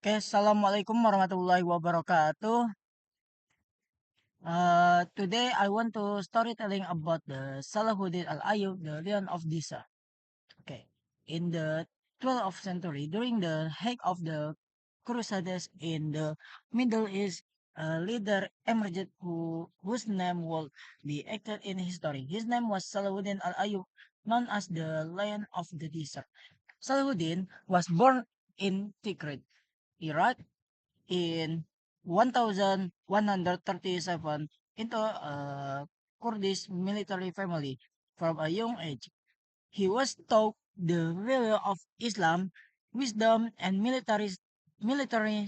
Okay, Assalamualaikum warahmatullahi wabarakatuh. Today I want to storytelling about the Salahuddin Al-Ayyub, the Lion of Disa. Okay, in the 12th century, during the height of the Crusades in the Middle East, a leader emerged whose name will be acted in history. His name was Salahuddin Al-Ayyub, known as the Lion of the Desert. Salahuddin was born in Tikrit, Iraq, in 1137 into a Kurdish military family from a young age. He was taught the value of Islam, wisdom, and military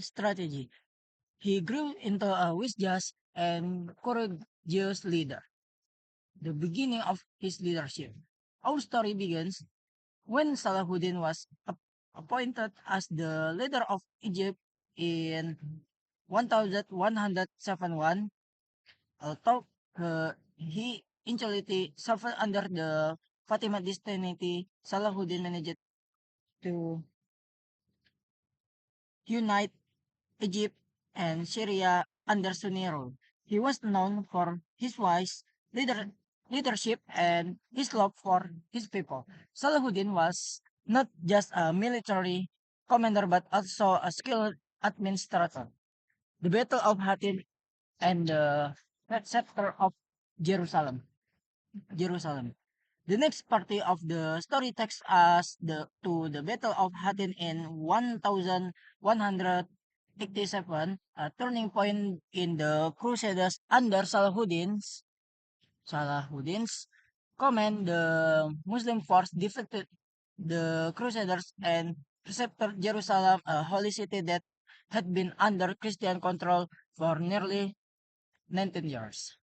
strategy. He grew into a wise and courageous leader, the beginning of his leadership. Our story begins when Salahuddin was appointed as the leader of Egypt in 1171, although he initially suffered under the Fatimid dynasty, Salahuddin managed to unite Egypt and Syria under Sunni rule. He was known for his wise leader, leadership and his love for his people. Salahuddin was not just a military commander but also a skilled administrator. The Battle of Hattin and the scepter of Jerusalem. Jerusalem. The next party of the story takes us to the Battle of Hattin in 1187, a turning point in the Crusaders under Salahuddin's command. The Muslim force defeated the Crusaders and recepted Jerusalem, a holy city that had been under Christian control for nearly 19 years.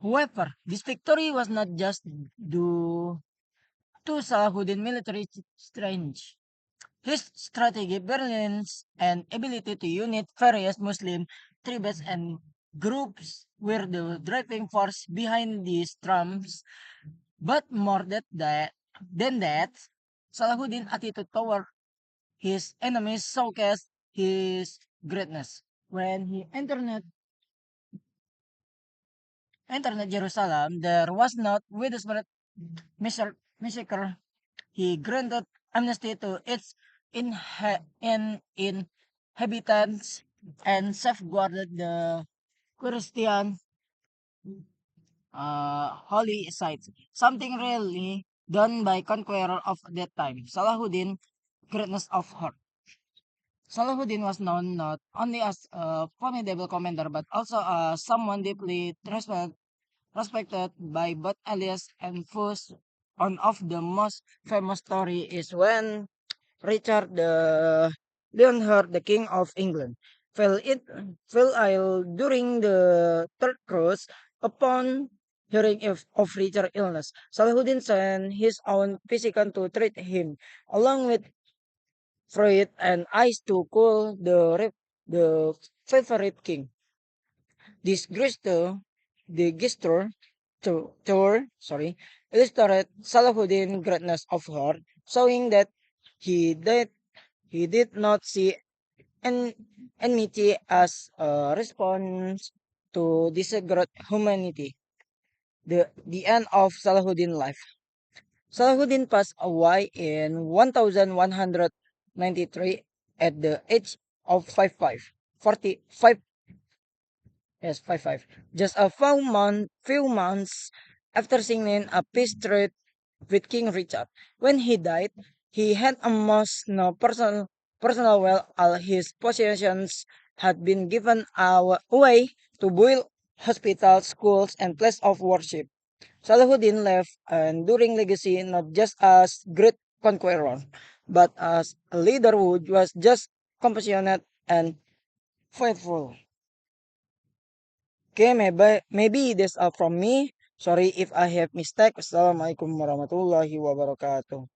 However, this victory was not just due to Salahuddin military strength. His strategy, brilliance, and ability to unite various Muslim tribes and groups were the driving force behind these triumphs. But more than that, Salahuddin's attitude toward his enemies showcased his greatness. When he entered Jerusalem, there was not widespread massacre. He granted amnesty to its inhabitants and safeguarded the Christian holy sites, something rarely done by conqueror of that time. Greatness of heart. Salahuddin was known not only as a formidable commander but also as someone deeply respected by both allies and foes. One of the most famous story is when Richard the Leonhard, the King of England, fell ill during the third cruise. Upon hearing of Richard's illness, Salahuddin sent his own physician to treat him, along with fruit and ice to cool the favorite king. This tour, illustrated Salahuddin's greatness of heart, showing that he did he did not see enmity as a response to disaggregate humanity. The end of Salahuddin's life. Salahuddin passed away in 1193 at the age of 45. Yes, 55. Just a few months after signing a peace treaty with King Richard. When he died, he had almost no personal wealth. All his possessions had been given away to build hospitals, schools, and places of worship. Salahuddin left an enduring legacy not just as great conqueror, but as a leader who was just compassionate and faithful. Okay, maybe that's all from me. Sorry if I have mistake. Assalamualaikum warahmatullahi wabarakatuh.